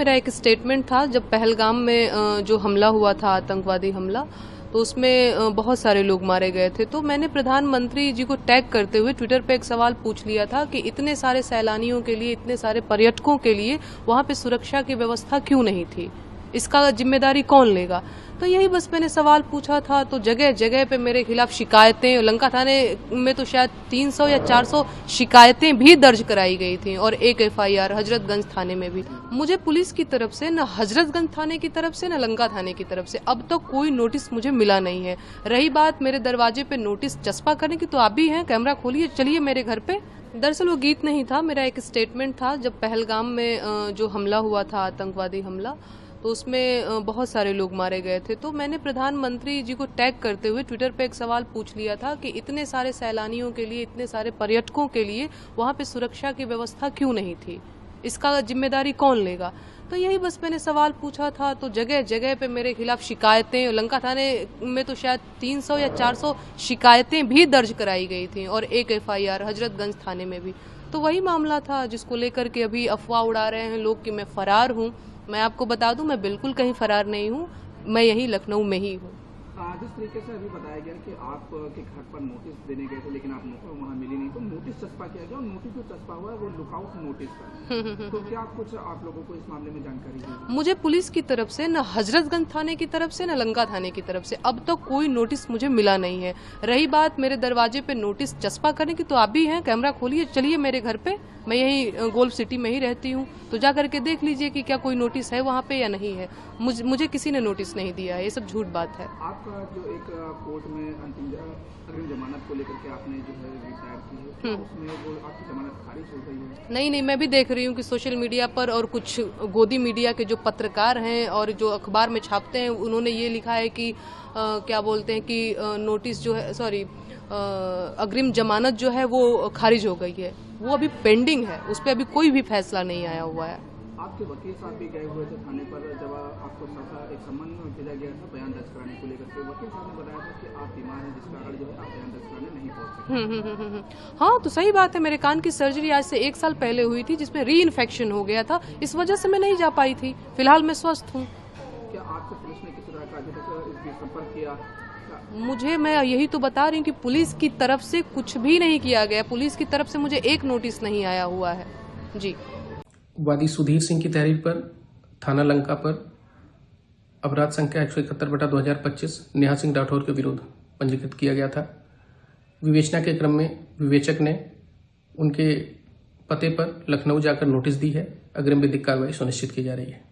मेरा एक स्टेटमेंट था जब पहलगाम में जो हमला हुआ था, आतंकवादी हमला, तो उसमें बहुत सारे लोग मारे गए थे। तो मैंने प्रधानमंत्री जी को टैग करते हुए ट्विटर पे एक सवाल पूछ लिया था कि इतने सारे सैलानियों के लिए, इतने सारे पर्यटकों के लिए वहां पे सुरक्षा की व्यवस्था क्यों नहीं थी, इसका जिम्मेदारी कौन लेगा। तो यही बस मैंने सवाल पूछा था। तो जगह जगह पे मेरे खिलाफ शिकायतें, लंका थाने में तो शायद 300 या 400 शिकायतें भी दर्ज कराई गई थी और एक FIR हजरतगंज थाने में भी। मुझे पुलिस की तरफ से, न हजरतगंज थाने की तरफ से, न लंका थाने की तरफ से अब तक कोई नोटिस मुझे मिला नहीं है। रही बात मेरे दरवाजे पे नोटिस चस्पा करने की, तो आप भी हैं, कैमरा खोलिए, चलिए मेरे घर पे। दरअसल वो गीत नहीं था, मेरा एक स्टेटमेंट था जब पहलगाम में जो हमला हुआ था, आतंकवादी हमला, तो उसमें बहुत सारे लोग मारे गए थे। तो मैंने प्रधानमंत्री जी को टैग करते हुए ट्विटर पे एक सवाल पूछ लिया था कि इतने सारे सैलानियों के लिए, इतने सारे पर्यटकों के लिए वहां पे सुरक्षा की व्यवस्था क्यों नहीं थी, इसका जिम्मेदारी कौन लेगा। तो यही बस मैंने सवाल पूछा था। तो जगह जगह पे मेरे खिलाफ शिकायतें, लंका थाने में तो शायद 300 या 400 शिकायतें भी दर्ज कराई गई थी और एक FIR हजरतगंज थाने में भी। तो वही मामला था जिसको लेकर के अभी अफवाह उड़ा रहे हैं लोग कि मैं फरार हूँ। मैं आपको बता दूं, मैं बिल्कुल कहीं फरार नहीं हूं, मैं यही लखनऊ में ही हूं। जिस तरीके से अभी बताया गया कि आपके घर पर नोटिस देने गए थे लेकिन आप वहाँ मिली नहीं, तो नोटिस चस्पा किया गया और नोटिस जो चस्पा हुआ है वो लुकआउट नोटिस का। तो क्या कुछ आप लोगों को इस मामले में जानकारी है? मुझे पुलिस की तरफ से, न हजरतगंज थाने की तरफ से, न लंका थाने की तरफ से अब तक कोई नोटिस मुझे मिला नहीं है। रही बात मेरे दरवाजे पे नोटिस चस्पा करने की, तो आप भी हैं, कैमरा खोलिए, चलिए मेरे घर पे। मैं यही गोल्फ सिटी में ही रहती हूँ, तो जा करके देख लीजिए कि क्या कोई नोटिस है वहाँ पे या नहीं है। मुझे किसी ने नोटिस नहीं दिया है, ये सब झूठ बात है। आपका जो एक कोर्ट में अग्रिम जमानत को लेकर के आपने जो है दायर की है, उसमें वो आपकी जमानत खारिज हो गई है? नहीं, मैं भी देख रही हूँ कि सोशल मीडिया पर और कुछ गोदी मीडिया के जो पत्रकार हैं और जो अखबार में छापते हैं, उन्होंने ये लिखा है कि क्या बोलते हैं कि नोटिस जो है, सॉरी, अग्रिम जमानत जो है वो खारिज हो गई है। वो अभी पेंडिंग है, उस पर अभी कोई भी फैसला नहीं आया हुआ है। आपके वकील साहब भी गए हुए थे थाने पर जब आपको एक सम्मान भेजा गया था बयान दर्ज कराने को लेकर के। वकील साहब ने बताया था कि आप बीमार हैं, जिस कारण जो है आप बयान दर्ज कराने नहीं पहुंच सके। हाँ, तो सही बात है। मेरे कान की सर्जरी आज से 1 साल पहले हुई थी, जिसमें री इन्फेक्शन हो गया था, इस वजह से मैं नहीं जा पाई थी। फिलहाल मैं स्वस्थ हूँ। क्या आपसे पुलिस ने किसी तरह का अभी तक इस बीच संपर्क किया? मैं यही तो बता रही हूँ कि पुलिस की तरफ से कुछ भी नहीं किया गया। पुलिस की तरफ से मुझे एक नोटिस नहीं आया हुआ है जी। वादी सुधीर सिंह की तहरीर पर थाना लंका पर अपराध संख्या 171/2025 नेहा सिंह राठौर के विरुद्ध पंजीकृत किया गया था। विवेचना के क्रम में विवेचक ने उनके पते पर लखनऊ जाकर नोटिस दी है। अग्रिम विधिक कार्रवाई सुनिश्चित की जा रही है।